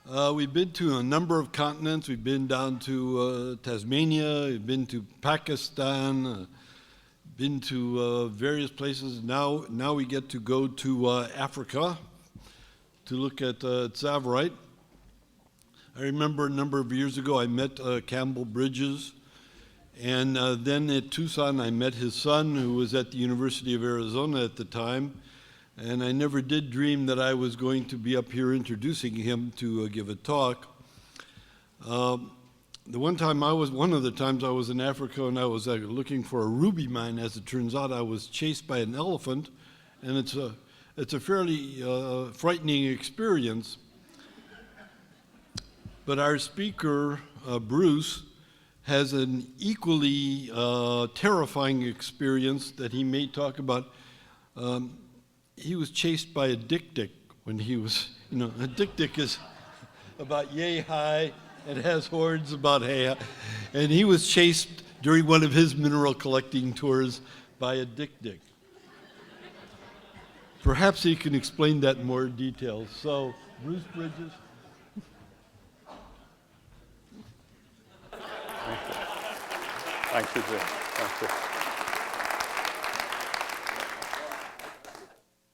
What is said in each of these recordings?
We've been to a number of continents. We've been down to Tasmania, we've been to Pakistan, been to various places. Now we get to go to Africa to look at Tsavorite. I remember a number of years ago I met Campbell Bridges, and then at Tucson I met his son, who was at the University of Arizona at the time, and I never did dream that I was going to be up here introducing him to give a talk. One of the times I was in Africa and I was looking for a ruby mine. As it turns out, I was chased by an elephant, and it's a fairly frightening experience. But our speaker, Bruce, has an equally terrifying experience that he may talk about. He was chased by a dik-dik when he was, a dik-dik is about yay high and has horns about hey high. And he was chased during one of his mineral collecting tours by a dik-dik. Perhaps he can explain that in more detail. So, Bruce Bridges. Thank you, Jim. Thank you.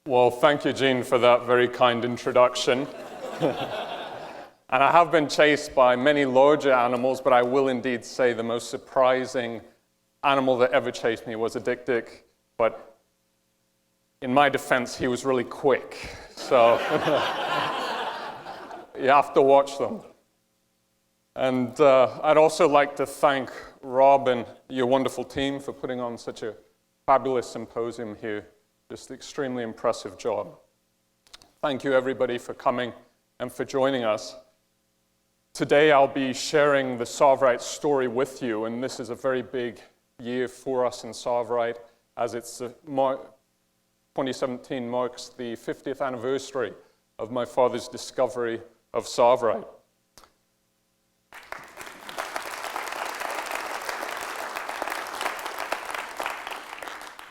Well, thank you, Gene, for that very kind introduction. And I have been chased by many larger animals, but I will indeed say the most surprising animal that ever chased me was a dik-dik. But in my defense, he was really quick. So you have to watch them. And I'd also like to thank Rob and your wonderful team for putting on such a fabulous symposium here. Just extremely impressive job. Thank you, everybody, for coming and for joining us. Today, I'll be sharing the Tsavorite story with you, and this is a very big year for us in Tsavorite, as it's 2017 marks the 50th anniversary of my father's discovery of Tsavorite.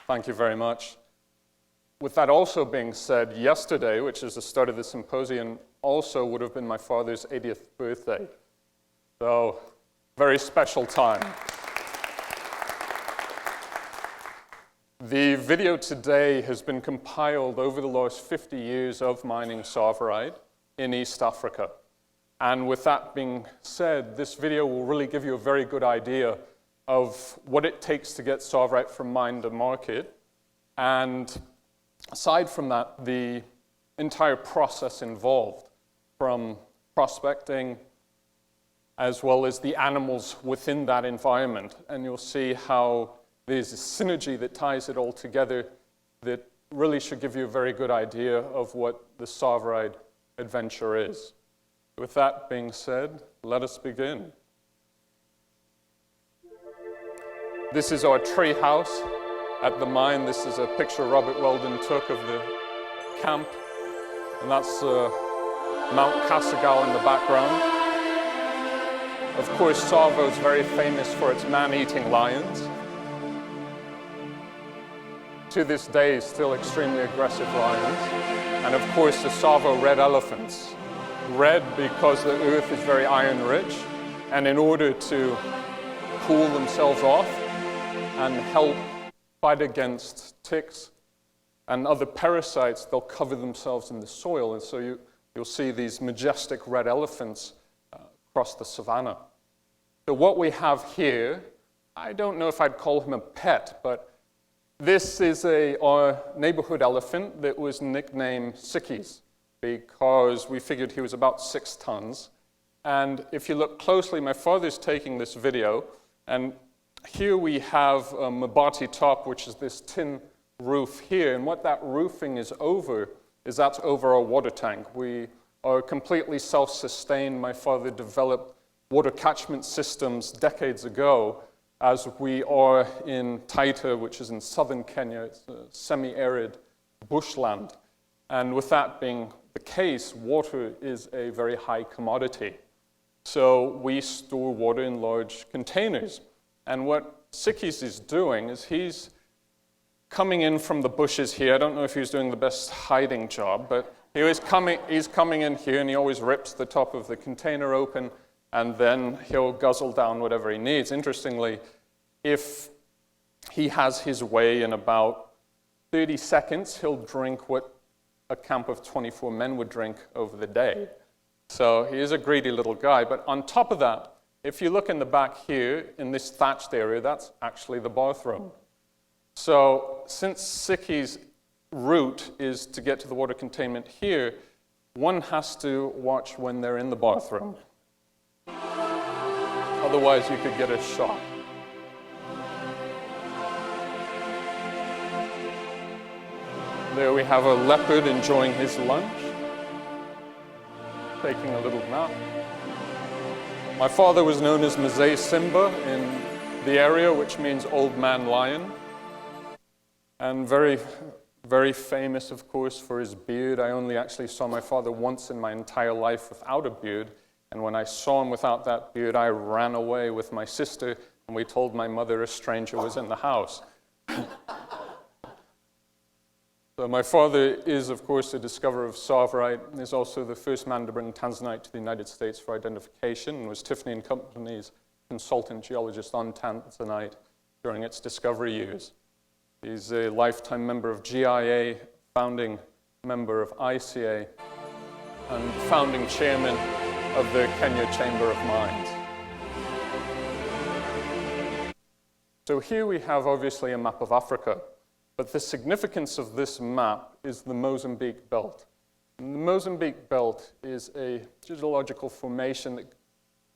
Thank you very much. With that also being said, yesterday, which is the start of the symposium, also would have been my father's 80th birthday. So, very special time. The video today has been compiled over the last 50 years of mining Tsavorite in East Africa. And with that being said, this video will really give you a very good idea of what it takes to get Tsavorite from mine to market. And aside from that, the entire process involved, from prospecting as well as the animals within that environment. And you'll see how there's a synergy that ties it all together that really should give you a very good idea of what the Tsavorite adventure is. With that being said, let us begin. This is our tree house at the mine. This is a picture Robert Weldon took of the camp, and that's Mount Kasagao in the background. Of course, Tsavo is very famous for its man-eating lions. To this day, still extremely aggressive lions. And of course, the Tsavo red elephants. Red because the earth is very iron-rich, and in order to cool themselves off and help fight against ticks and other parasites, they'll cover themselves in the soil. And so you'll see these majestic red elephants across the savannah. So what we have here, I don't know if I'd call him a pet, but this is our neighborhood elephant that was nicknamed Sikkies because we figured he was about 6 tons. And if you look closely, my father's taking this video, and here we have a Mabati top, which is this tin roof here. And what that roofing is over is that's over our water tank. We are completely self-sustained. My father developed water catchment systems decades ago, as we are in Taita, which is in southern Kenya. It's a semi-arid bushland. And with that being the case, water is a very high commodity. So we store water in large containers. And what Sikkies is doing is he's coming in from the bushes here. I don't know if he's doing the best hiding job, but He's coming in here, and he always rips the top of the container open, and then he'll guzzle down whatever he needs. Interestingly, if he has his way in about 30 seconds, he'll drink what a camp of 24 men would drink over the day. So he is a greedy little guy. But on top of that, if you look in the back here, in this thatched area, that's actually the bathroom. So since Siki's route is to get to the water containment here, one has to watch when they're in the bathroom. Otherwise, you could get a shock. There we have a leopard enjoying his lunch, taking a little nap. My father was known as Mzee Simba in the area, which means old man lion, and very, very famous, of course, for his beard. I only actually saw my father once in my entire life without a beard, and when I saw him without that beard, I ran away with my sister, and we told my mother a stranger was in the house. So my father is, of course, the discoverer of Tsavorite, and is also the first man to bring Tanzanite to the United States for identification, and was Tiffany and Company's consultant geologist on Tanzanite during its discovery years. He's a lifetime member of GIA, founding member of ICA, and founding chairman of the Kenya Chamber of Mines. So here we have, obviously, a map of Africa. But the significance of this map is the Mozambique Belt. And the Mozambique Belt is a geological formation that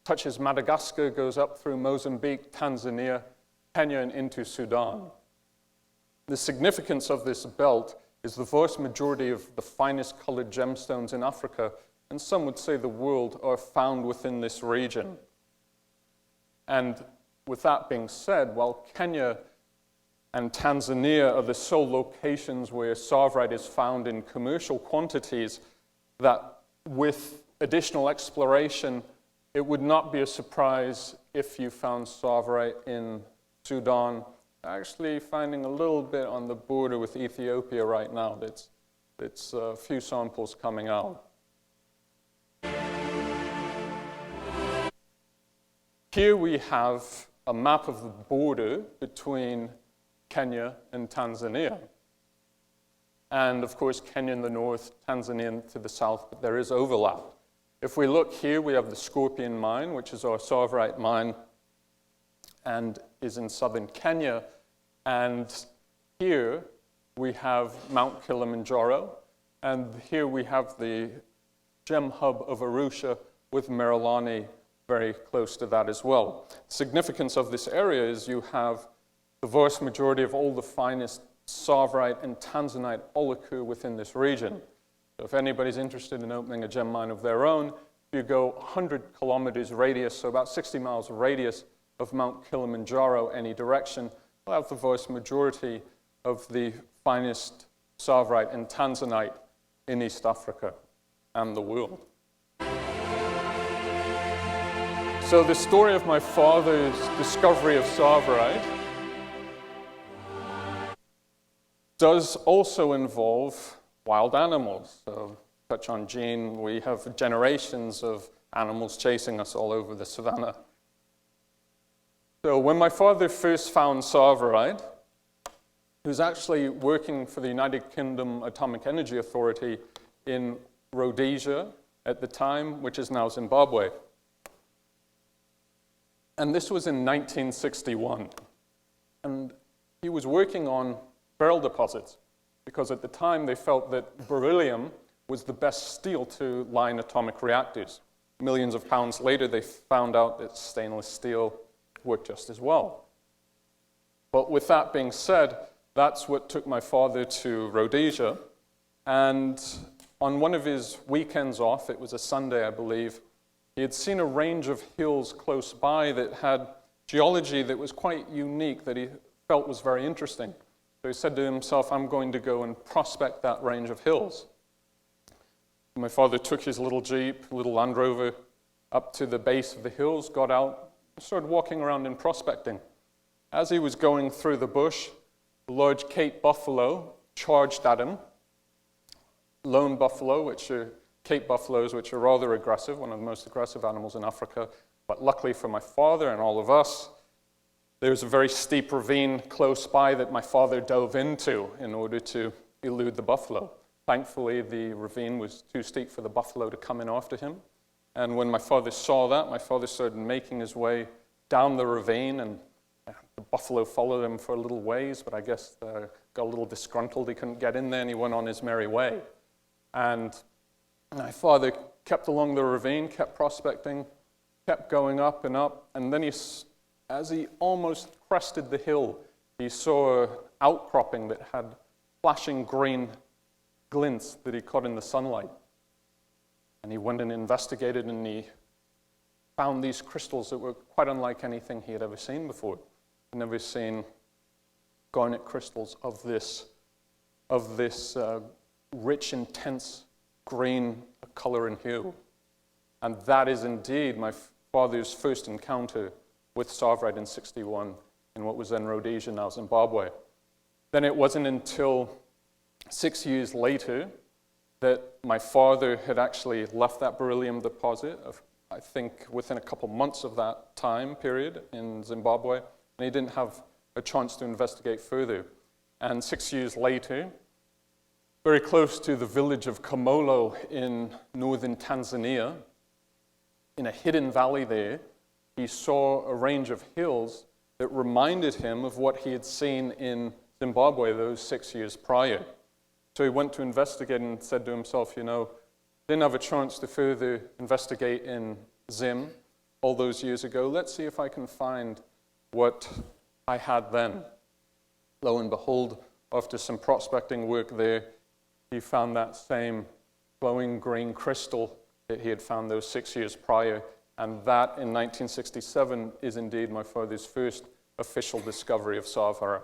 touches Madagascar, goes up through Mozambique, Tanzania, Kenya, and into Sudan. The significance of this belt is the vast majority of the finest colored gemstones in Africa, and some would say the world, are found within this region. And with that being said, while Kenya and Tanzania are the sole locations where Tsavorite is found in commercial quantities, that with additional exploration, it would not be a surprise if you found Tsavorite in Sudan. Actually finding a little bit on the border with Ethiopia right now. It's a few samples coming out. Here we have a map of the border between Kenya and Tanzania. And of course, Kenya in the north, Tanzania to the south, but there is overlap. If we look here, we have the Scorpion mine, which is our Tsavorite mine, and is in southern Kenya. And here we have Mount Kilimanjaro, and here we have the gem hub of Arusha with Merilani very close to that as well. The significance of this area is you have the vast majority of all the finest Tsavorite and Tanzanite all occur within this region. So if anybody's interested in opening a gem mine of their own, if you go 100 kilometers radius, so about 60 miles radius of Mount Kilimanjaro any direction, you'll have the vast majority of the finest Tsavorite and Tanzanite in East Africa and the world. So the story of my father's discovery of Tsavorite does also involve wild animals. So, touch on Gene, we have generations of animals chasing us all over the savannah. So when my father first found Tsavorite, he was actually working for the United Kingdom Atomic Energy Authority in Rhodesia at the time, which is now Zimbabwe. And this was in 1961. And he was working on beryl deposits, because at the time they felt that beryllium was the best steel to line atomic reactors. Millions of pounds later, they found out that stainless steel worked just as well. But with that being said, that's what took my father to Rhodesia. And on one of his weekends off, it was a Sunday, I believe, he had seen a range of hills close by that had geology that was quite unique, that he felt was very interesting. So he said to himself, I'm going to go and prospect that range of hills. My father took his little Jeep, little Land Rover, up to the base of the hills, got out, and started walking around and prospecting. As he was going through the bush, a large Cape buffalo charged at him, lone buffalo, which are Cape buffaloes, which are rather aggressive, one of the most aggressive animals in Africa. But luckily for my father and all of us, there's a very steep ravine close by that my father dove into in order to elude the buffalo. Thankfully, the ravine was too steep for the buffalo to come in after him. And when my father saw that, my father started making his way down the ravine, and the buffalo followed him for a little ways, but I guess got a little disgruntled. He couldn't get in there, and he went on his merry way. And my father kept along the ravine, kept prospecting, kept going up, and then as he almost crested the hill, he saw an outcropping that had flashing green glints that he caught in the sunlight. And he went and investigated, and he found these crystals that were quite unlike anything he had ever seen before. He'd never seen garnet crystals of this rich, intense green color and hue. And that is indeed my father's first encounter with Tsavorite in '61 in what was then Rhodesia, now Zimbabwe. Then it wasn't until 6 years later that my father had actually left that beryllium deposit, I think within a couple months of that time period in Zimbabwe, and he didn't have a chance to investigate further. And 6 years later, very close to the village of Kamolo in northern Tanzania, in a hidden valley there, he saw a range of hills that reminded him of what he had seen in Zimbabwe those 6 years prior. So he went to investigate and said to himself, didn't have a chance to further investigate in Zim all those years ago. Let's see if I can find what I had then. Lo and behold, after some prospecting work there, he found that same glowing green crystal that he had found those 6 years prior. And that, in 1967, is indeed my father's first official discovery of Tsavorite.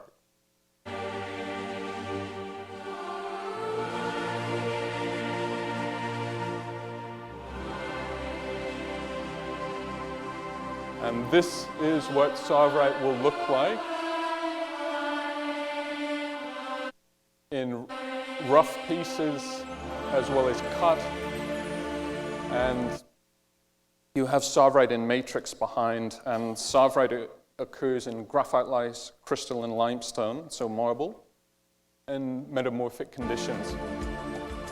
And this is what Tsavorite will look like in rough pieces as well as cut. And you have Tsavorite in matrix behind, and Tsavorite occurs in graphite-like crystalline limestone, so marble, in metamorphic conditions.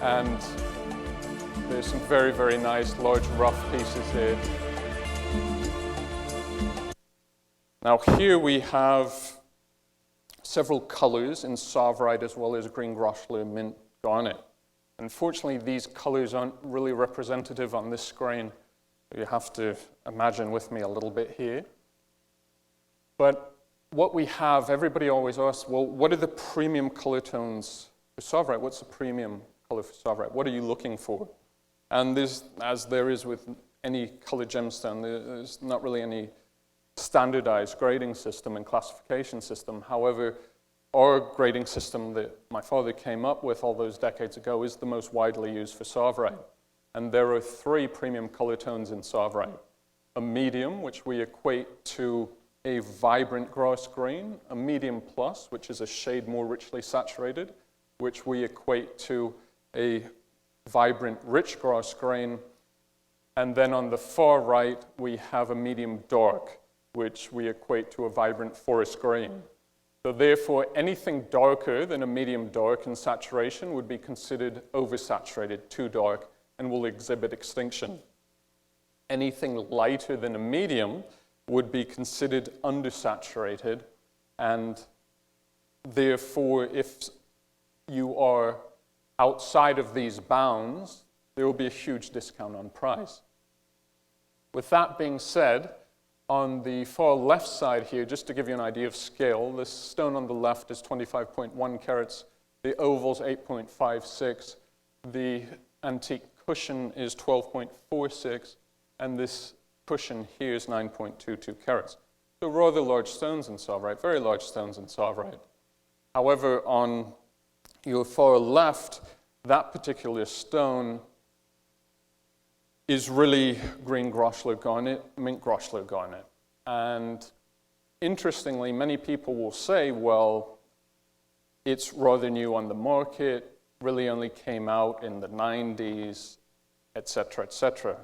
And there's some very, very nice large rough pieces here. Now here we have several colors in Tsavorite as well as green groshler, mint, garnet. Unfortunately, these colors aren't really representative on this screen. You have to imagine with me a little bit here. But what we have, everybody always asks, well, what are the premium color tones for Tsavorite? What's the premium color for Tsavorite? What are you looking for? And there's, as there is with any colored gemstone, there's not really any standardized grading system and classification system. However, our grading system that my father came up with all those decades ago is the most widely used for Tsavorite. And there are 3 premium color tones in Tsavorite. A medium, which we equate to a vibrant grass green. A medium plus, which is a shade more richly saturated, which we equate to a vibrant rich grass green. And then on the far right, we have a medium dark, which we equate to a vibrant forest green. So therefore, anything darker than a medium dark in saturation would be considered oversaturated, too dark, and will exhibit extinction. Anything lighter than a medium would be considered undersaturated, and therefore, if you are outside of these bounds, there will be a huge discount on price. With that being said, on the far left side here, just to give you an idea of scale, this stone on the left is 25.1 carats, the oval's 8.56, the antique cushion is 12.46, and this cushion here is 9.22 carats. So rather large stones in Tsavorite, very large stones in Tsavorite. However, on your far left, that particular stone is really green groshler garnet, mint groshler garnet. And interestingly, many people will say, well, it's rather new on the market, really only came out in the 90s, etc., etc.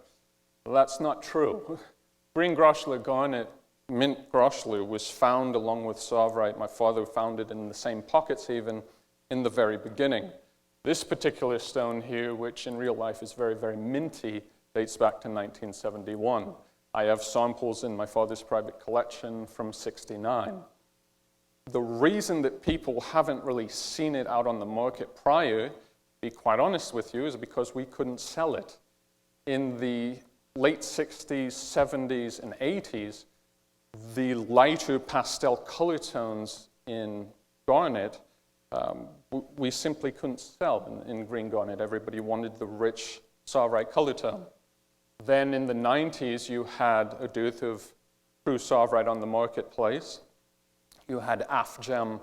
Well, that's not true. Green Groschler garnet, mint Groschler, was found along with Tsavorite. My father found it in the same pockets even in the very beginning. This particular stone here, which in real life is very, very minty, dates back to 1971. I have samples in my father's private collection from '69. The reason that people haven't really seen it out on the market prior, to be quite honest with you, is because we couldn't sell it. In the late 60s, 70s, and 80s, the lighter pastel color tones in garnet, we simply couldn't sell in green garnet. Everybody wanted the rich Tsavorite color tone. Then in the 90s, you had a dearth of true Tsavorite on the marketplace. You had Afgem,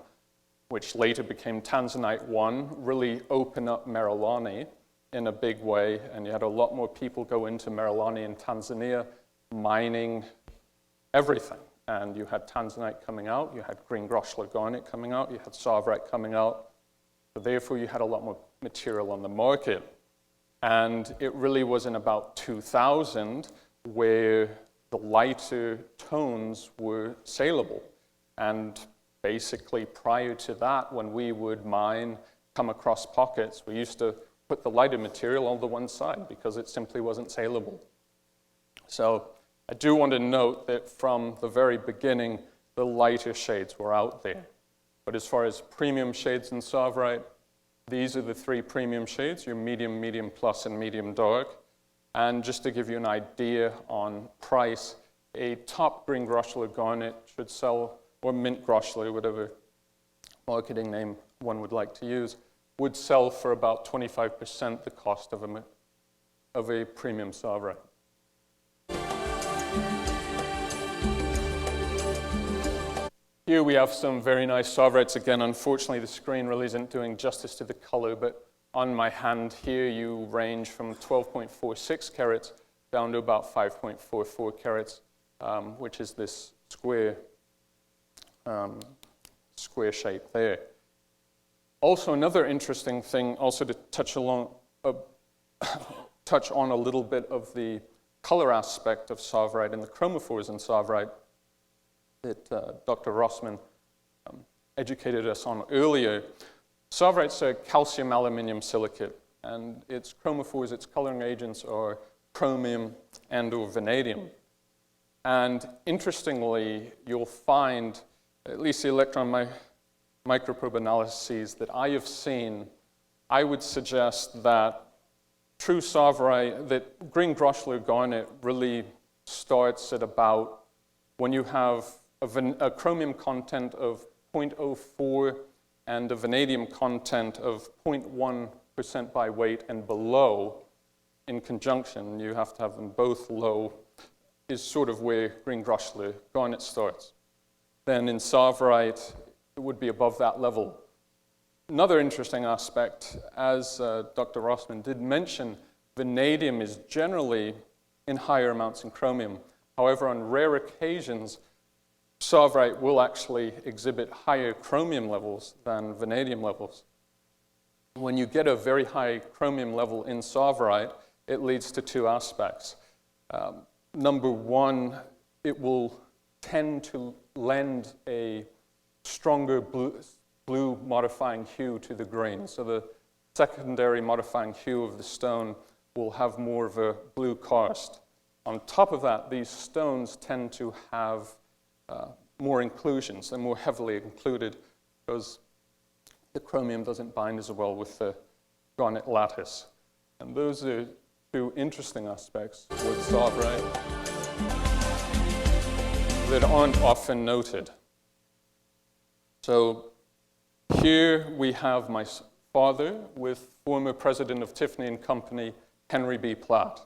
which later became Tanzanite 1, really open up Merillani in a big way, and you had a lot more people go into Merillani in Tanzania, mining everything. And you had Tanzanite coming out, you had green Groschler garnet coming out, you had Tsavorite coming out. So therefore, you had a lot more material on the market. And it really was in about 2000 where the lighter tones were saleable. And basically, prior to that, when we would mine, come across pockets, we used to put the lighter material on the one side because it simply wasn't saleable. So I do want to note that from the very beginning, the lighter shades were out there. But as far as premium shades in Tsavorite, these are the three premium shades, your medium, medium plus, and medium dark. And just to give you an idea on price, a top green Groschler garnet should sell, or mint Groschler, whatever marketing name one would like to use, would sell for about 25% the cost of a premium Tsavorite. Here we have some very nice Tsavorites. Again, unfortunately, the screen really isn't doing justice to the color, but on my hand here, you range from 12.46 carats down to about 5.44 carats, which is this square shape there. Also, another interesting thing, also to touch on a little bit of the color aspect of Tsavorite and the chromophores in Tsavorite that Dr. Rossman educated us on earlier. Tsavorite's a calcium aluminium silicate, and its chromophores, its coloring agents, are chromium and or vanadium. And interestingly, you'll find, at least the electron microprobe analyses that I have seen, I would suggest that true Tsavorite, that green Groschler garnet really starts at about when you have a chromium content of 0.04 and a vanadium content of 0.1% by weight and below in conjunction, you have to have them both low, is sort of where green Groschler garnet starts. Then in Tsavorite, it would be above that level. Another interesting aspect, as Dr. Rossman did mention, vanadium is generally in higher amounts in chromium. However, on rare occasions, Tsavorite will actually exhibit higher chromium levels than vanadium levels. When you get a very high chromium level in Tsavorite, it leads to two aspects. Number one, it will tend to lend a stronger blue modifying hue to the grain. So the secondary modifying hue of the stone will have more of a blue cast. On top of that, these stones tend to have more inclusions. They're more heavily included because the chromium doesn't bind as well with the garnet lattice. And those are two interesting aspects with Tsavorite that aren't often noted. So here we have my father with former president of Tiffany and Company, Henry B. Platt.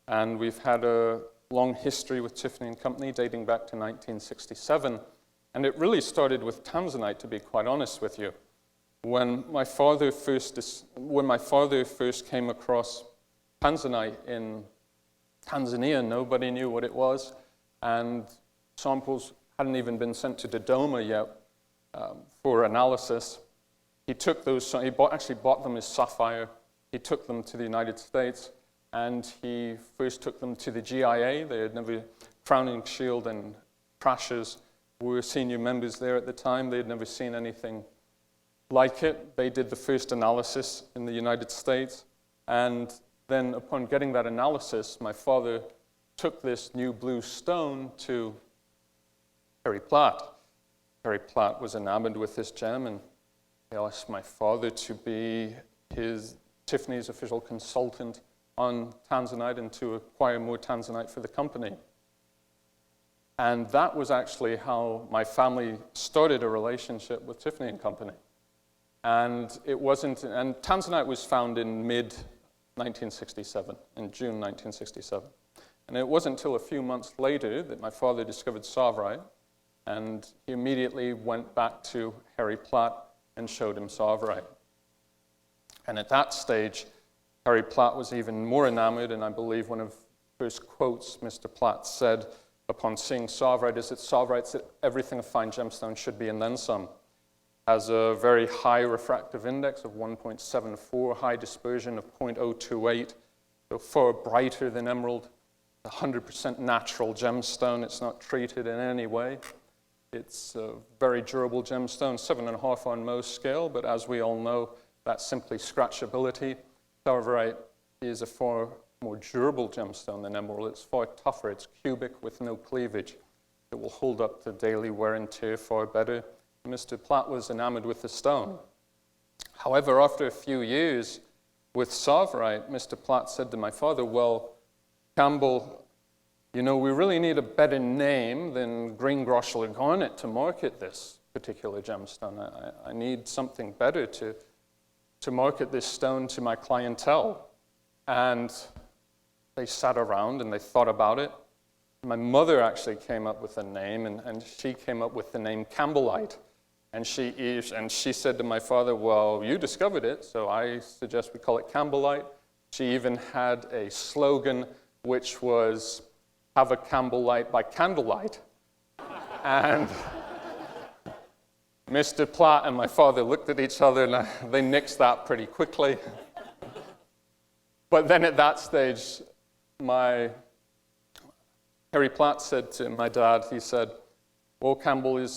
And we've had a long history with Tiffany and Company dating back to 1967. And it really started with Tanzanite, to be quite honest with you. When my father first came across Tanzanite in Tanzania, nobody knew what it was. And samples hadn't even been sent to Dodoma yet for analysis. he took those, actually bought them as sapphire. He took them to the United States, and he first took them to the GIA. They had never, Crowning Shield and Crashers were senior members there at the time. They had never seen anything like it. They did the first analysis in the United States, and then upon getting that analysis, my father took this new blue stone to Harry Platt. Harry Platt was enamored with this gem, and he asked my father to be Tiffany's official consultant on Tanzanite and to acquire more Tanzanite for the company. And that was actually how my family started a relationship with Tiffany and Company. And it wasn't, and Tanzanite was found in mid-1967, in June 1967. And it wasn't until a few months later that my father discovered Tsavorite, and he immediately went back to Harry Platt and showed him Tsavorite. And at that stage, Harry Platt was even more enamored, and I believe one of the first quotes Mr. Platt said upon seeing Tsavorite is that Tsavorite's everything a fine gemstone should be and then some. Has a very high refractive index of 1.74, high dispersion of 0.028, so far brighter than emerald. 100% natural gemstone. It's not treated in any way. It's a very durable gemstone, 7.5 on Mohs scale, but as we all know, that's simply scratchability. Tsavorite is a far more durable gemstone than emerald. It's far tougher. It's cubic with no cleavage. It will hold up to daily wear and tear far better. Mr. Platt was enamored with the stone. However, after a few years with Tsavorite, Mr. Platt said to my father, well, Campbell, you know, we really need a better name than greengrosh or garnet to market this particular gemstone. I need something better to market this stone to my clientele. And they sat around and they thought about it. My mother actually came up with a name, and she came up with the name Cambellite. And she said to my father, well, you discovered it, so I suggest we call it Cambellite. She even had a slogan which was, have a Cambellite by candlelight. And Mr. Platt and my father looked at each other, and they nixed that pretty quickly. But then at that stage, Harry Platt said to my dad, he said, well, Campbell,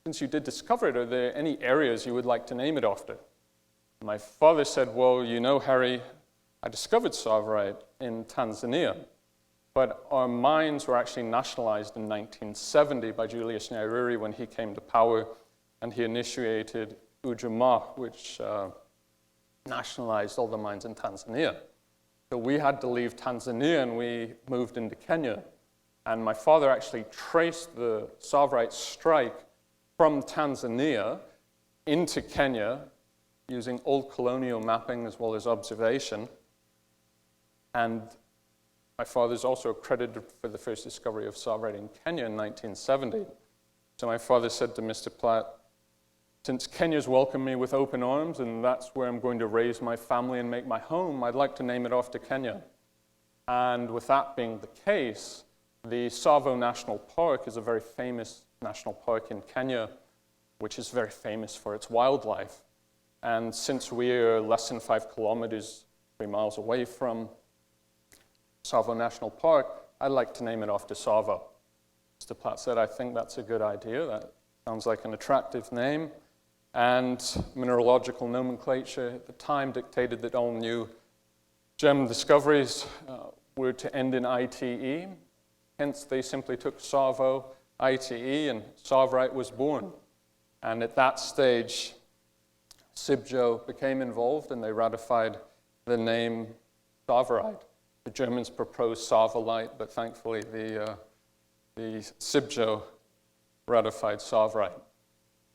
since you did discover it, are there any areas you would like to name it after? My father said, well, you know, Harry, I discovered Tsavorite in Tanzania, but our mines were actually nationalized in 1970 by Julius Nyerere when he came to power, and he initiated Ujamaa, which nationalized all the mines in Tanzania. So we had to leave Tanzania, and we moved into Kenya. And my father actually traced the Tsavorite strike from Tanzania into Kenya using old colonial mapping as well as observation. And my father's also credited for the first discovery of Tsavorite in Kenya in 1970. So my father said to Mr. Platt, since Kenya's welcomed me with open arms and that's where I'm going to raise my family and make my home, I'd like to name it after Kenya. And with that being the case, the Tsavo National Park is a very famous national park in Kenya, which is very famous for its wildlife. And since we're less than 5 kilometers, 3 miles away from Tsavo National Park, I'd like to name it after Tsavo. Mr. Platt said, I think that's a good idea. That sounds like an attractive name. And mineralogical nomenclature at the time dictated that all new gem discoveries were to end in ITE. Hence, they simply took Tsavo, ITE, and Tsavorite was born. And at that stage, Sibjo became involved, and they ratified the name Tsavorite. The Germans proposed Tsavolite, but thankfully the Sibjo ratified Tsavorite.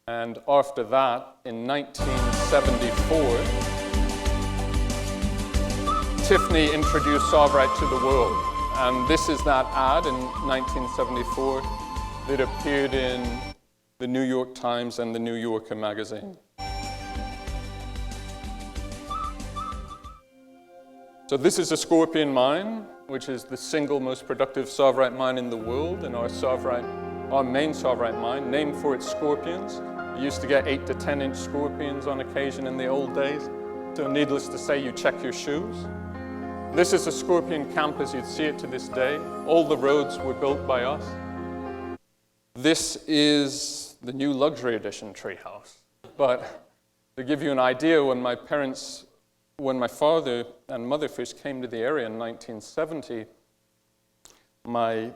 And after that, in 1974, Tiffany introduced Tsavorite to the world. And this is that ad in 1974 that appeared in the New York Times and the New Yorker magazine. So this is a scorpion mine, which is the single most productive Tsavorite mine in the world, and our main Tsavorite mine, named for its scorpions, You used to get 8 to 10 inch scorpions on occasion in the old days. So needless to say, you check your shoes. This is a scorpion camp as you'd see it to this day. All the roads were built by us. This is the new luxury edition treehouse. But to give you an idea, when my father and mother first came to the area in 1970, my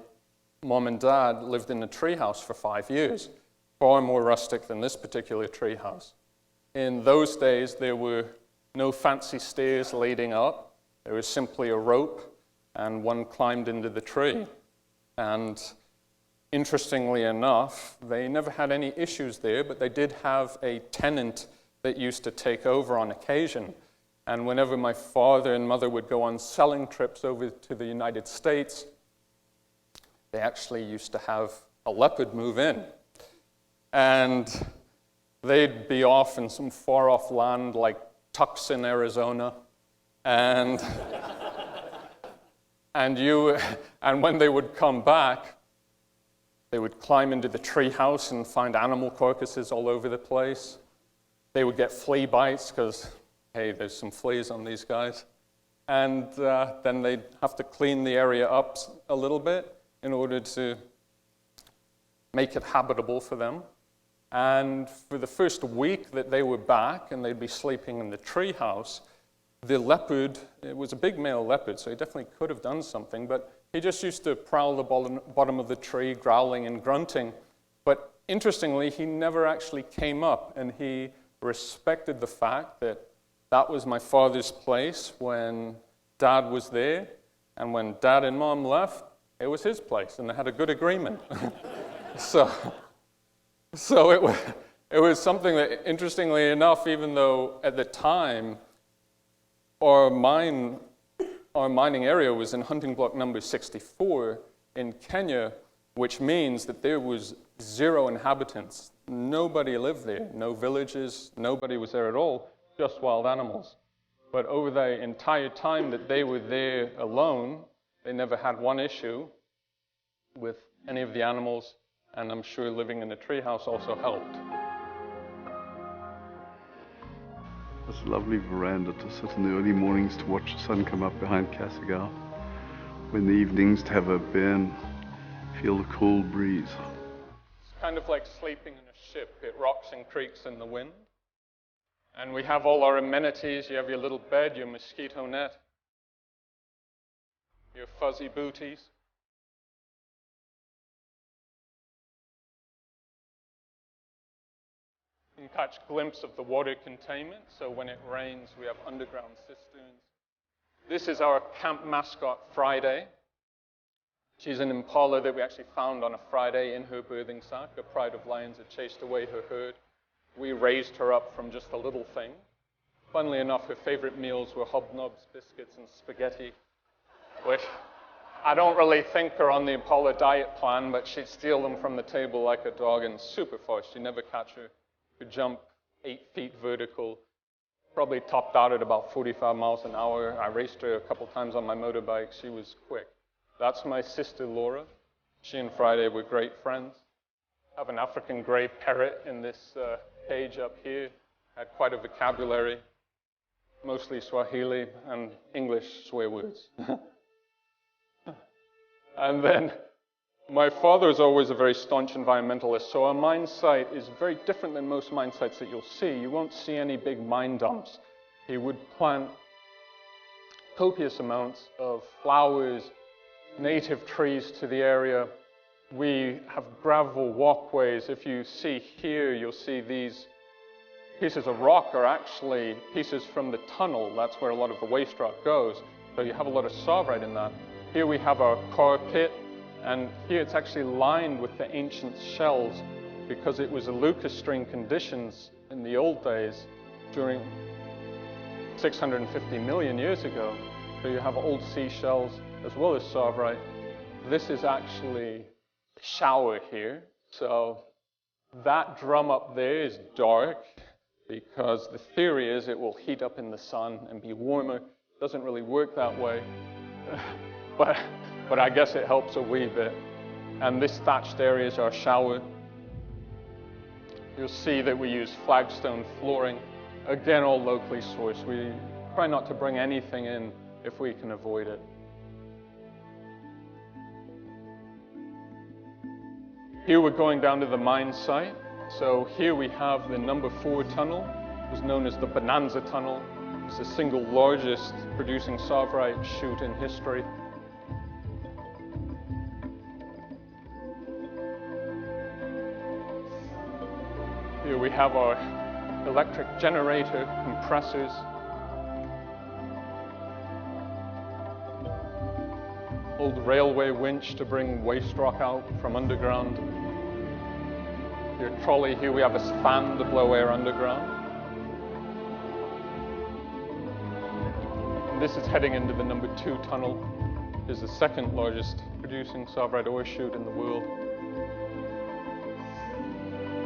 mom and dad lived in a treehouse for 5 years, far more rustic than this particular treehouse. In those days, there were no fancy stairs leading up. There was simply a rope, and one climbed into the tree. And interestingly enough, they never had any issues there, but they did have a tenant that used to take over on occasion. And whenever my father and mother would go on selling trips over to the United States, they actually used to have a leopard move in. And they'd be off in some far-off land like Tucson, Arizona. And when they would come back, they would climb into the treehouse and find animal carcasses all over the place. They would get flea bites because, hey, there's some fleas on these guys. And then they'd have to clean the area up a little bit in order to make it habitable for them. And for the first week that they were back and they'd be sleeping in the treehouse, the leopard, it was a big male leopard, so he definitely could have done something, but he just used to prowl the bottom of the tree, growling and grunting. But interestingly, he never actually came up, and he respected the fact that that was my father's place when Dad was there, and when Dad and Mom left, it was his place, and they had a good agreement. So it was something that, interestingly enough, even though at the time our mining area was in hunting block number 64 in Kenya, which means that there was 0 inhabitants. Nobody lived there, no villages, nobody was there at all, just wild animals. But over the entire time that they were there alone, they never had one issue with any of the animals, and I'm sure living in a treehouse also helped. It's a lovely veranda to sit in the early mornings to watch the sun come up behind Kasagao. In the evenings to have a beer and feel the cool breeze. It's kind of like sleeping in a ship. It rocks and creaks in the wind. And we have all our amenities. You have your little bed, your mosquito net, your fuzzy booties. You can catch a glimpse of the water containment. So when it rains, we have underground cisterns. This is our camp mascot, Friday. She's an impala that we actually found on a Friday in her birthing sac. A pride of lions had chased away her herd. We raised her up from just a little thing. Funnily enough, her favorite meals were hobnobs, biscuits, and spaghetti, which I don't really think are on the impala diet plan, but she'd steal them from the table like a dog, and super fast. You never catch her. Could jump 8 feet vertical, probably topped out at about 45 miles an hour. I raced her a couple times on my motorbike. She was quick. That's my sister Laura. She and Friday were great friends. I have an African gray parrot in this cage up here. Had quite a vocabulary, mostly Swahili and English swear words. And then my father is always a very staunch environmentalist, so our mine site is very different than most mine sites that you'll see. You won't see any big mine dumps. He would plant copious amounts of flowers, native trees to the area. We have gravel walkways. If you see here, you'll see these pieces of rock are actually pieces from the tunnel. That's where a lot of the waste rock goes. So you have a lot of Tsavorite in that. Here we have our car pit. And here it's actually lined with the ancient shells because it was a lacustrine conditions in the old days during 650 million years ago. So you have old seashells as well as Tsavorite. This is actually a shower here. So that drum up there is dark because the theory is it will heat up in the sun and be warmer. It doesn't really work that way. But I guess it helps a wee bit. And this thatched area is our shower. You'll see that we use flagstone flooring, again all locally sourced. We try not to bring anything in if we can avoid it. Here we're going down to the mine site. So here we have the number 4 tunnel. It was known as the Bonanza Tunnel. It's the single largest producing Tsavorite chute in history. Here we have our electric generator, compressors. Old railway winch to bring waste rock out from underground. Your trolley, here we have a fan to blow air underground. And this is heading into the number 2 tunnel. It's the second largest producing Tsavorite ore chute in the world.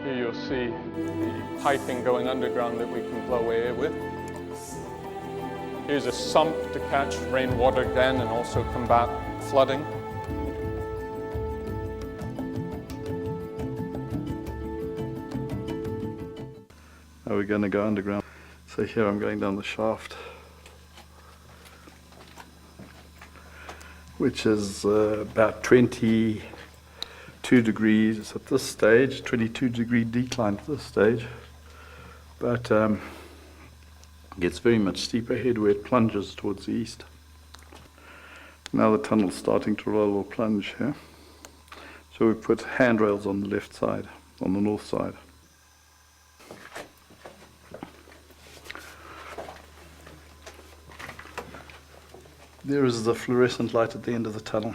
Here you'll see the piping going underground that we can blow air with. Here's a sump to catch rainwater again and also combat flooding. Now we're going to go underground. So here I'm going down the shaft, which is about 22 degrees at this stage, 22-degree decline at this stage. But it gets very much steeper ahead where it plunges towards the east. Now the tunnel's starting to roll or plunge here. So we put handrails on the left side, on the north side. There is the fluorescent light at the end of the tunnel.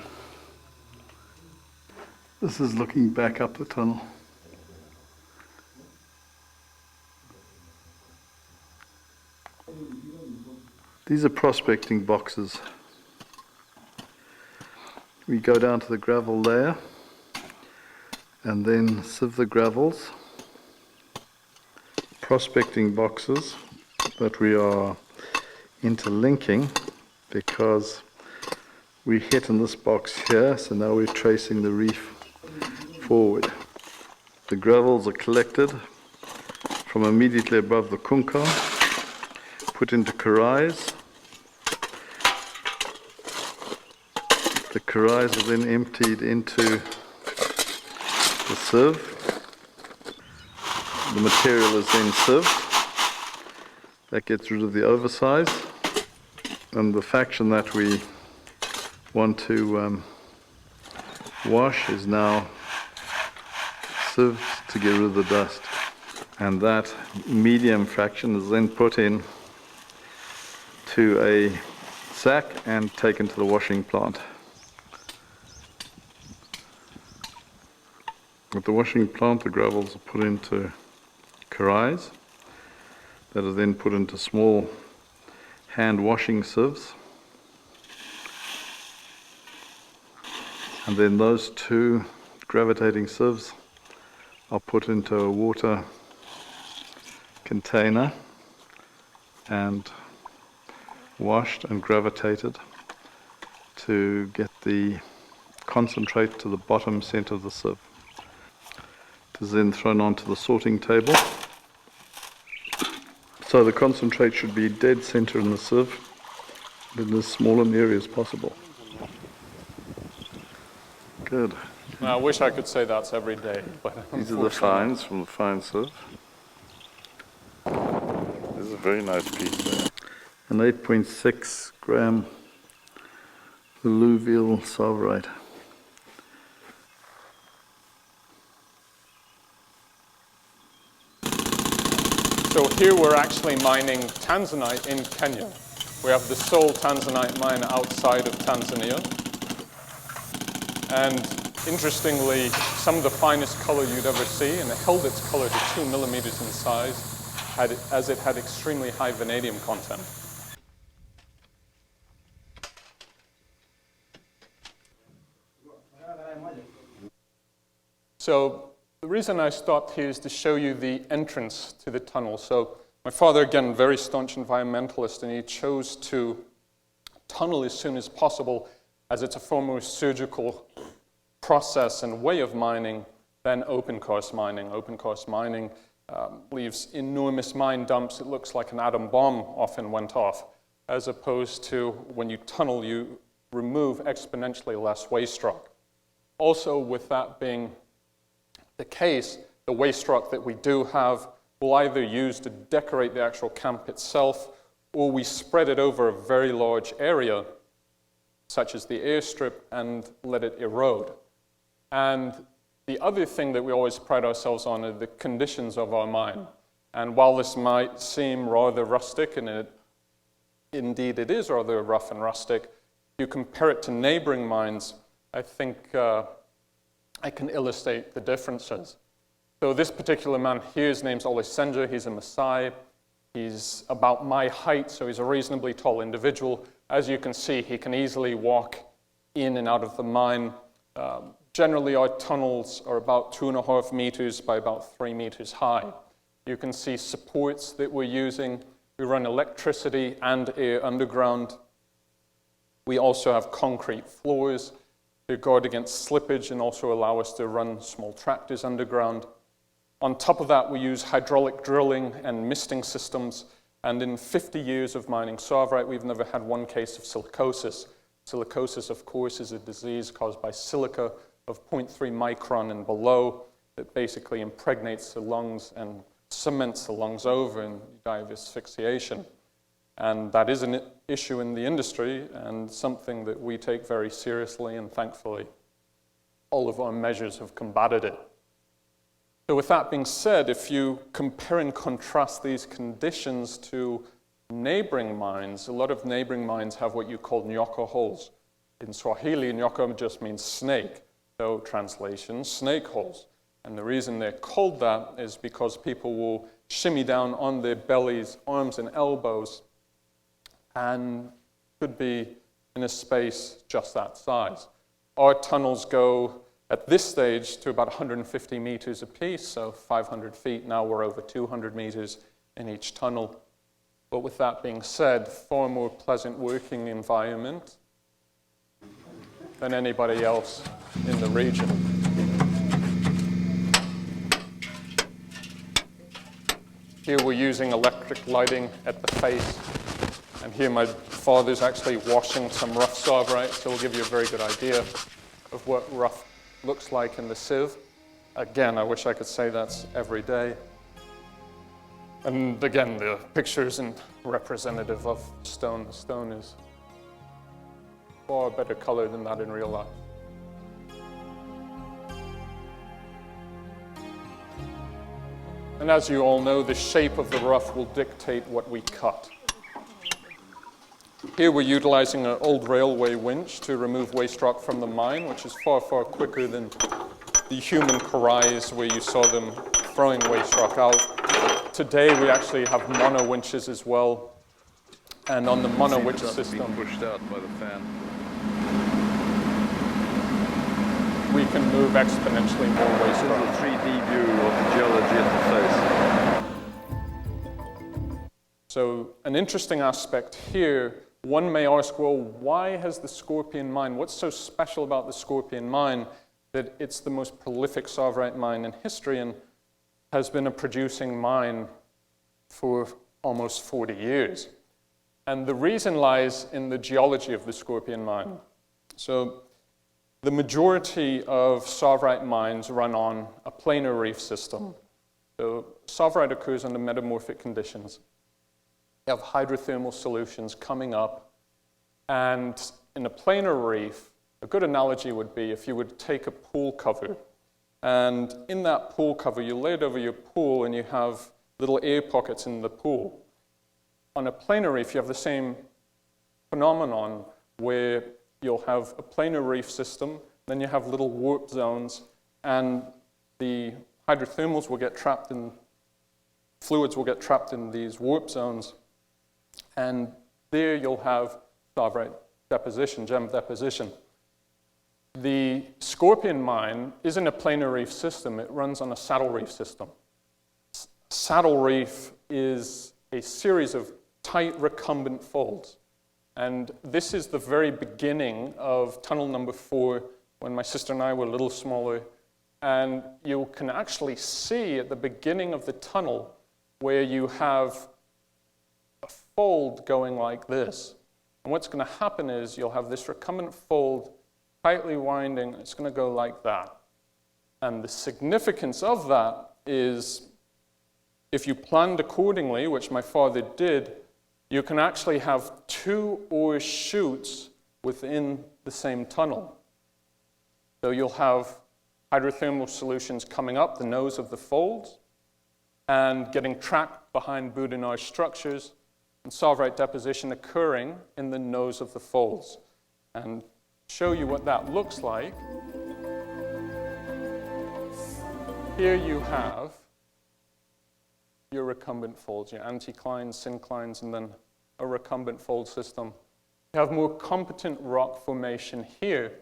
This is looking back up the tunnel. These are prospecting boxes. We go down to the gravel layer and then sieve the gravels. Prospecting boxes that we are interlinking because we hit in this box here, so now we're tracing the reef forward. The gravels are collected from immediately above the kunkka, put into karais. The karais are then emptied into the sieve. The material is then sieved. That gets rid of the oversize. And the fraction that we want to wash is now sieved to get rid of the dust. And that medium fraction is then put in to a sack and taken to the washing plant. At the washing plant, the gravels are put into karais that are then put into small hand washing sieves. And then those 2 gravitating sieves are put into a water container and washed and gravitated to get the concentrate to the bottom center of the sieve. It is then thrown onto the sorting table. So the concentrate should be dead center in the sieve, in as small an area as possible. Good. I wish I could say that's every day, but these are the fines from the fine sieve. This is a very nice piece there. An 8.6 gram alluvial Tsavorite. So here we're actually mining Tanzanite in Kenya. We have the sole Tanzanite mine outside of Tanzania. And interestingly, some of the finest color you'd ever see, and it held its color to 2 millimeters in size, as it had extremely high vanadium content. So the reason I stopped here is to show you the entrance to the tunnel. So my father, again, very staunch environmentalist, and he chose to tunnel as soon as possible as it's a far more surgical process and way of mining than open cast mining. Open cast mining leaves enormous mine dumps. It looks like an atom bomb often went off, as opposed to when you tunnel, you remove exponentially less waste rock. Also, with that being the case, the waste rock that we do have we'll either use to decorate the actual camp itself, or we spread it over a very large area, such as the airstrip, and let it erode. And the other thing that we always pride ourselves on are the conditions of our mine. And while this might seem rather rustic, and indeed it is rather rough and rustic, if you compare it to neighboring mines, I think I can illustrate the differences. So this particular man here, his name's Olisenja, he's a Maasai. He's about my height, so he's a reasonably tall individual. As you can see, he can easily walk in and out of the mine. Generally, our tunnels are about 2.5 meters by about 3 meters high. You can see supports that we're using. We run electricity and air underground. We also have concrete floors to guard against slippage and also allow us to run small tractors underground. On top of that, we use hydraulic drilling and misting systems. And in 50 years of mining Tsavorite, we've never had one case of silicosis. Silicosis, of course, is a disease caused by silica of 0.3 micron and below that basically impregnates the lungs and cements the lungs over, and you die of asphyxiation. And that is an issue in the industry and something that we take very seriously, and thankfully, all of our measures have combated it. So with that being said, if you compare and contrast these conditions to neighboring mines, a lot of neighboring mines have what you call nyoka holes. In Swahili, nyoka just means snake, so translation, snake holes. And the reason they're called that is because people will shimmy down on their bellies, arms and elbows, and could be in a space just that size. Our tunnels go at this stage to about 150 meters apiece, so 500 feet. Now we're over 200 meters in each tunnel. But with that being said, far more pleasant working environment than anybody else in the region. Here we're using electric lighting at the face. And here my father's actually washing some rough Tsavorite, so we'll give you a very good idea of what rough looks like in the sieve. Again, I wish I could say that's every day. And again, the picture isn't representative of stone. The stone is far better color than that in real life. And as you all know, the shape of the rough will dictate what we cut. Here we're utilizing an old railway winch to remove waste rock from the mine, which is far, far quicker than the human karais where you saw them throwing waste rock out. Today we actually have mono winches as well. And on the mono winch system, pushed out by the fan. We can move exponentially more waste rock. This is a 3D view of the geology at the face. So an interesting aspect here, one may ask, well, why has the Scorpion mine, what's so special about the Scorpion mine that it's the most prolific Tsavorite mine in history and has been a producing mine for almost 40 years? And the reason lies in the geology of the Scorpion mine. So the majority of Tsavorite mines run on a planar reef system. So Tsavorite occurs under metamorphic conditions. You have hydrothermal solutions coming up, and in a planar reef, a good analogy would be if you would take a pool cover, and in that pool cover, you lay it over your pool and you have little air pockets in the pool. On a planar reef, you have the same phenomenon where you'll have a planar reef system, then you have little warp zones, and the hydrothermals will get trapped in, fluids will get trapped in these warp zones, and there you'll have Tsavorite deposition, gem deposition. The Scorpion mine isn't a planar reef system, it runs on a saddle reef system. Saddle reef is a series of tight recumbent folds. And this is the very beginning of tunnel number 4, when my sister and I were a little smaller. And you can actually see at the beginning of the tunnel where you have a fold going like this. And what's going to happen is you'll have this recumbent fold tightly winding. It's going to go like that. And the significance of that is if you planned accordingly, which my father did, you can actually have two ore chutes within the same tunnel. So you'll have hydrothermal solutions coming up the nose of the folds and getting trapped behind boudinage structures, and Tsavorite deposition occurring in the nose of the folds. And show you what that looks like. Here you have your recumbent folds, your anticlines, synclines, and then a recumbent fold system. You have more competent rock formation here,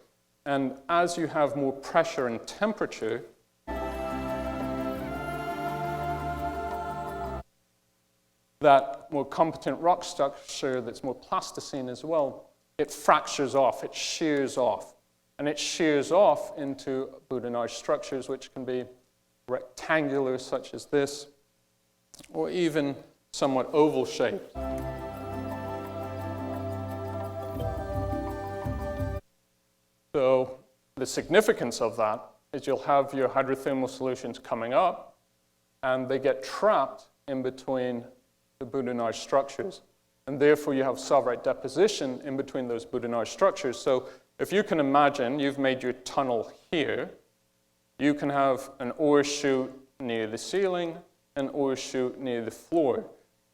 and as you have more pressure and temperature, that more competent rock structure that's more plasticine as well, it fractures off, it shears off. And it shears off into boudinage structures which can be rectangular, such as this, or even somewhat oval shaped. So the significance of that is you'll have your hydrothermal solutions coming up, and they get trapped in between the boudinage structures. And therefore, you have Tsavorite deposition in between those boudinage structures. So if you can imagine, you've made your tunnel here. You can have an ore chute near the ceiling, an ore chute near the floor.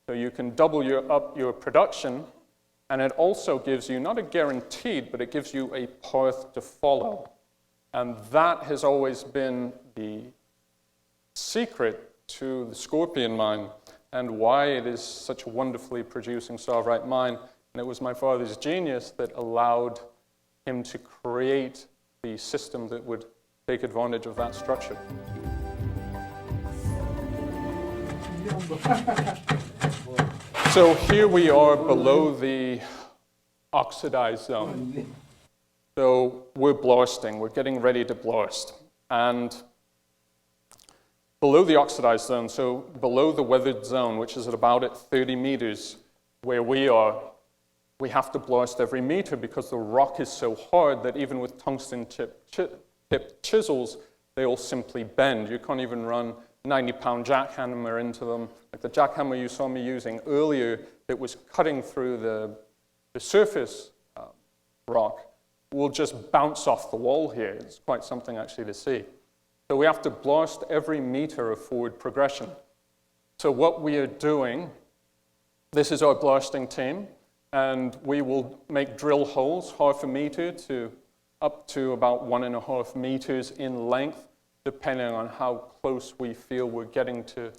So you can double up your production, and it also gives you, not a guaranteed, but it gives you a path to follow. And that has always been the secret to the Scorpion mine and why it is such a wonderfully producing Tsavorite mine. And it was my father's genius that allowed him to create the system that would take advantage of that structure. So here we are below the oxidized zone. So we're blasting, we're getting ready to blast. And below the oxidized zone, so below the weathered zone, which is at about 30 meters where we are, we have to blast every meter because the rock is so hard that even with tungsten tipped chisels, they all simply bend. You can't even run 90-pound jackhammer into them. Like the jackhammer you saw me using earlier that was cutting through the surface rock will just bounce off the wall here. It's quite something actually to see. So we have to blast every meter of forward progression. So what we are doing, this is our blasting team, and we will make drill holes 1/2 meter to up to about 1.5 meters in length, depending on how close we feel we're getting to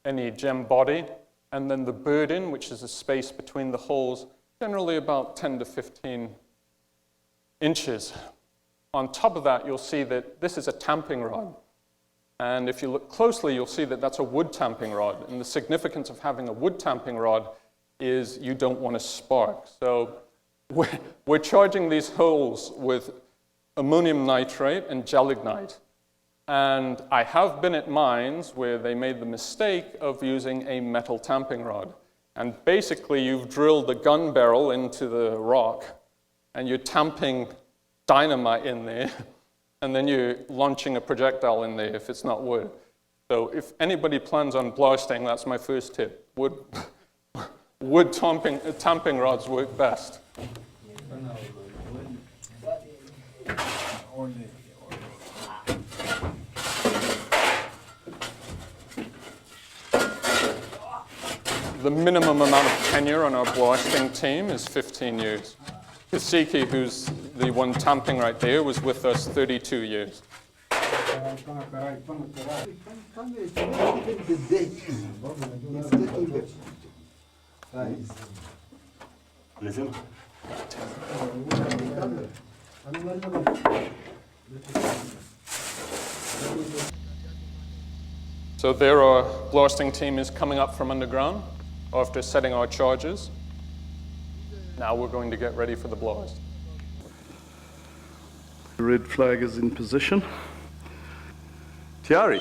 any gem body. And then the burden, which is the space between the holes, generally about 10 to 15 inches. On top of that, you'll see that this is a tamping rod. And if you look closely, you'll see that that's a wood tamping rod. And the significance of having a wood tamping rod is you don't want to spark. So we're charging these holes with ammonium nitrate and gelignite. And I have been at mines where they made the mistake of using a metal tamping rod. And basically, you've drilled a gun barrel into the rock, and you're tamping dynamite in there, and then you're launching a projectile in there if it's not wood. So if anybody plans on blasting, that's my first tip. Wood tamping rods work best. The minimum amount of tenure on our blasting team is 15 years. Kasiki, who's the one tamping right there, was with us 32 years. So there our blasting team is coming up from underground after setting our charges. Now we're going to get ready for the blast. The red flag is in position. Tiari.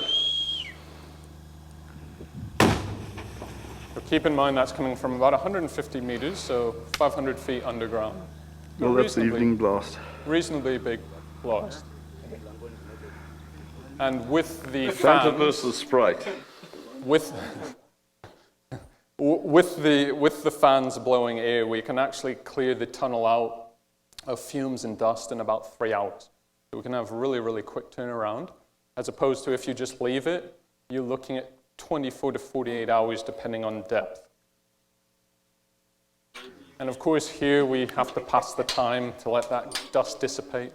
So keep in mind that's coming from about 150 meters, so 500 feet underground. So Well, that's the evening blast. reasonably big blast. And with the Phantom fans, versus Sprite. with the fans blowing air, we can actually clear the tunnel out of fumes and dust in about 3 hours. So we can have really, really quick turnaround, as opposed to if you just leave it, you're looking at 24 to 48 hours depending on depth. And of course here we have to pass the time to let that dust dissipate.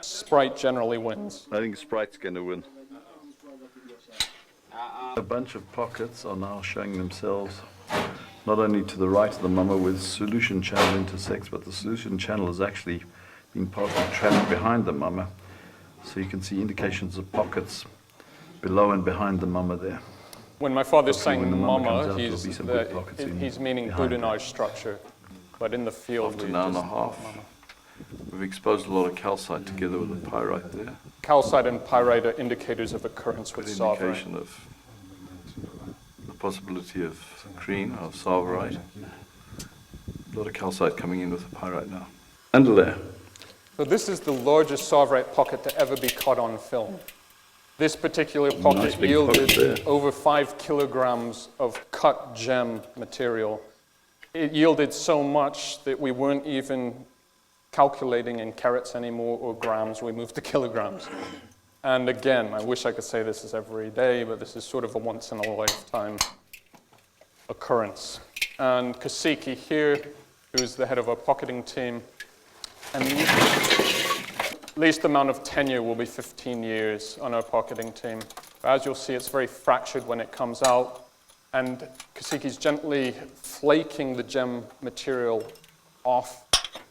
Sprite generally wins. I think Sprite's going to win. A bunch of pockets are now showing themselves not only to the right of the mama where the solution channel intersects, but the solution channel has actually been partly trapped behind the mama. So you can see indications of pockets below and behind the mama there. When my father's saying when the mama comes mama, out, there'll be some good pockets he's meaning behind Boudinage structure. But in the field, After we an hour and a just half, we've exposed a lot of calcite together with the pyrite there. calcite and pyrite are indicators of occurrence with Good Tsavorite. indication of the possibility of green, of Tsavorite. A lot of calcite coming in with the pyrite now. Underlayer. So this is the largest Tsavorite pocket to ever be caught on film. This particular pocket Nice big pocket yielded there. over 5 kilograms of cut gem material. It yielded so much that we weren't even calculating in carats anymore or grams, we moved to kilograms. And again, I wish I could say this is every day, but this is sort of a once in a lifetime occurrence. And Kasiki here, who's the head of our pocketing team, and least amount of tenure will be 15 years on our pocketing team. As you'll see, it's very fractured when it comes out, and Kasiki's gently flaking the gem material off.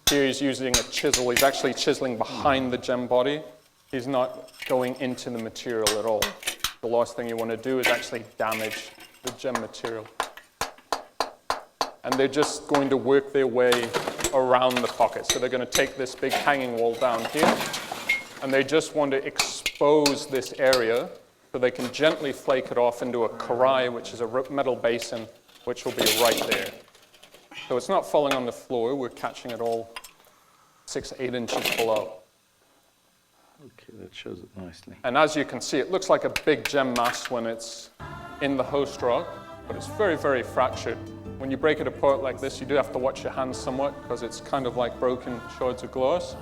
Here he's using a chisel. He's actually chiseling behind the gem body. He's not going into the material at all. The last thing you want to do is actually damage the gem material. And they're just going to work their way around the pocket. So they're going to take this big hanging wall down here, and they just want to expose this area so they can gently flake it off into a karai, which is a metal basin, which will be right there. So it's not falling on the floor. We're catching it all 6 to 8 inches below. Okay, that shows it nicely. And as you can see, it looks like a big gem mass when it's in the host rock, but it's very, very fractured. When you break it apart like this, you do have to watch your hands somewhat because it's kind of like broken shards of glass.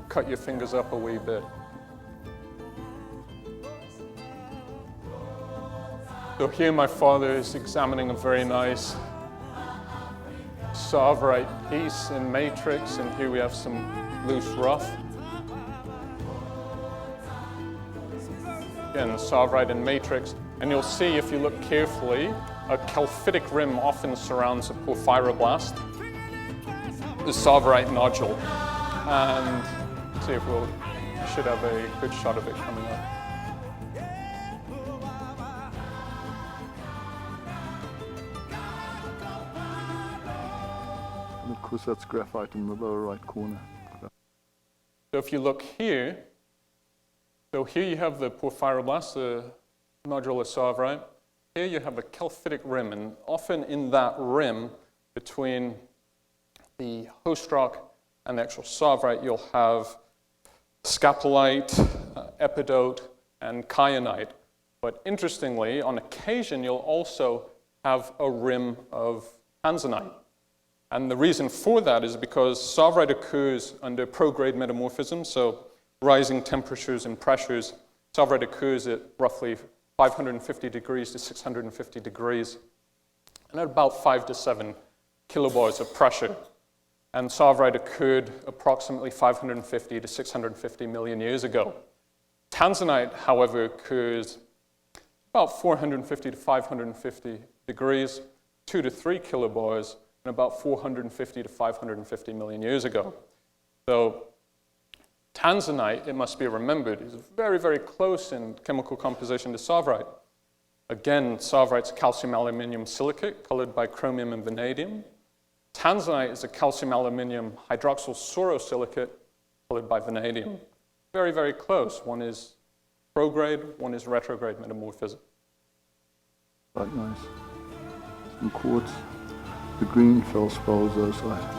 Cut your fingers up a wee bit. So here my father is examining a very nice Tsavorite piece in matrix, and here we have some loose rough. Again, Tsavorite in matrix. And you'll see if you look carefully, a calphitic rim often surrounds a porphyroblast, the Tsavorite nodule. And see if we should have a good shot of it coming up. And of course that's graphite in the lower right corner. So if you look here, so here you have the porphyroblast, the nodular Tsavorite. Here you have a calphitic rim, and often in that rim, between the host rock and the actual Tsavorite, you'll have scapolite, epidote, and kyanite. But interestingly, on occasion, you'll also have a rim of Tanzanite. And the reason for that is because Tsavorite occurs under prograde metamorphism, so rising temperatures and pressures. Tsavorite occurs at roughly 550 degrees to 650 degrees, and at about 5 to 7 kilobars of pressure. And Tsavorite occurred approximately 550 to 650 million years ago. Tanzanite, however, occurs about 450 to 550 degrees, 2 to 3 kilobars, and about 450 to 550 million years ago. So Tanzanite, it must be remembered, is very, very close in chemical composition to Tsavorite. Again, Tsavorite's a calcium aluminium silicate colored by chromium and vanadium. Tanzanite is a calcium aluminium hydroxyl sorosilicate colored by vanadium. Very, very close. One is prograde, one is retrograde metamorphism. Quite nice. Some quartz. The green feldspar is ozite.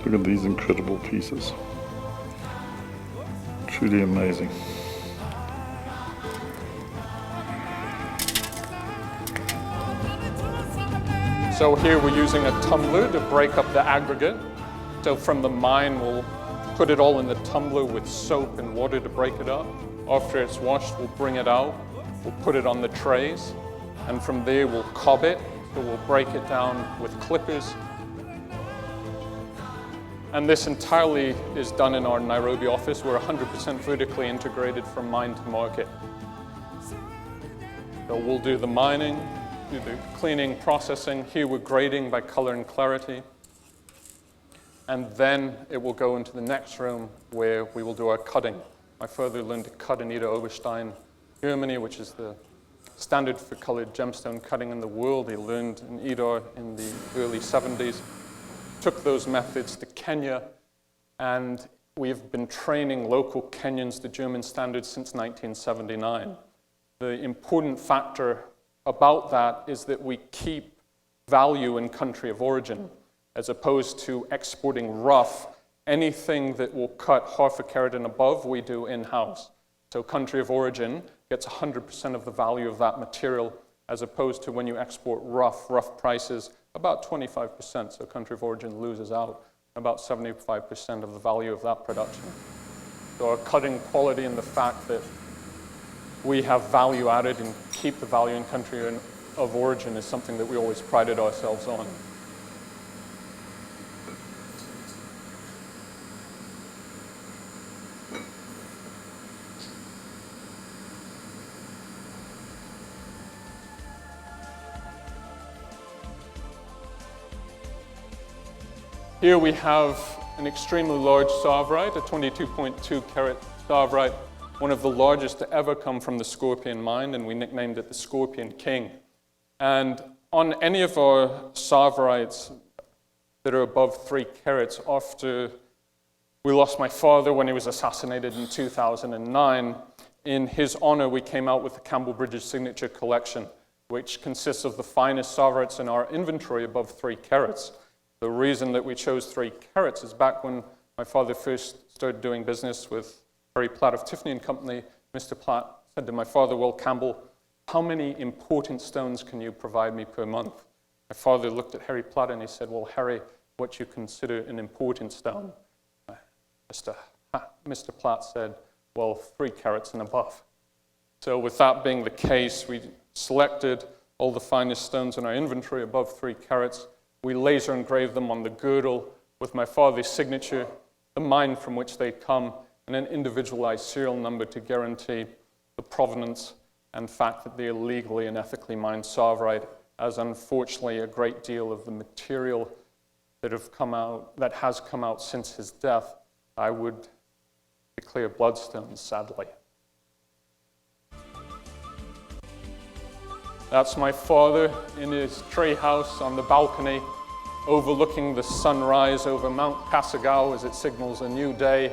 Look at these incredible pieces. Truly amazing. So here we're using a tumbler to break up the aggregate. So from the mine, we'll put it all in the tumbler with soap and water to break it up. After it's washed, we'll bring it out. We'll put it on the trays. And from there, we'll cob it. So we'll break it down with clippers. And this entirely is done in our Nairobi office. We're 100% vertically integrated from mine to market. So we'll do the mining, do the cleaning, processing. Here we're grading by color and clarity. And then it will go into the next room where we will do our cutting. My father learned to cut in Ida Oberstein, Germany, which is the standard for colored gemstone cutting in the world. He learned in Ida in the early 70s. Took those methods to Kenya, and we've been training local Kenyans to German standards since 1979. The important factor about that is that we keep value in country of origin, as opposed to exporting rough. Anything that will cut half a carat and above, we do in-house. So country of origin gets 100% of the value of that material, as opposed to when you export rough prices, about 25%. So country of origin loses out about 75% of the value of that production. So our cutting quality and the fact that we have value added and keep the value in country of origin is something that we always prided ourselves on. Here we have an extremely large Tsavorite, a 22.2 carat Tsavorite, one of the largest to ever come from the Scorpion mine, and we nicknamed it the Scorpion King. And on any of our Tsavorites that are above 3 carats, after we lost my father when he was assassinated in 2009, in his honor we came out with the Campbell Bridges signature collection, which consists of the finest Tsavorites in our inventory above 3 carats. The reason that we chose 3 carats is back when my father first started doing business with Harry Platt of Tiffany and Co, Mr. Platt said to my father, well, Campbell, how many important stones can you provide me per month? My father looked at Harry Platt and he said, well, Harry, what you consider an important stone? Mr. Platt said, well, 3 carats and above. So with that being the case, we selected all the finest stones in our inventory above 3 carats. We laser engraved them on the girdle with my father's signature, the mine from which they come, and an individualized serial number to guarantee the provenance and fact that they are legally and ethically mined Tsavorite, as unfortunately a great deal of the material that has come out since his death, I would declare bloodstones, sadly. That's my father in his tree house on the balcony, overlooking the sunrise over Mount Kasagao as it signals a new day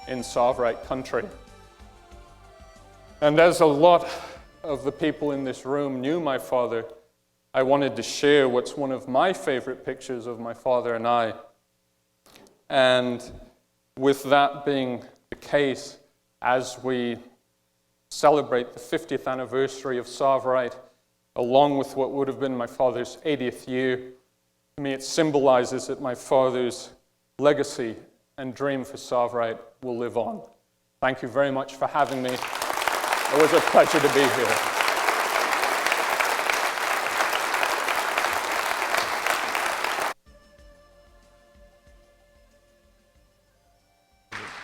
in Tsavorite country. And as a lot of the people in this room knew my father, I wanted to share what's one of my favorite pictures of my father and I. And with that being the case, as we celebrate the 50th anniversary of Tsavorite, along with what would have been my father's 80th year, to me it symbolizes that my father's legacy and dream for Tsavorite will live on. Thank you very much for having me. It was a pleasure to be here.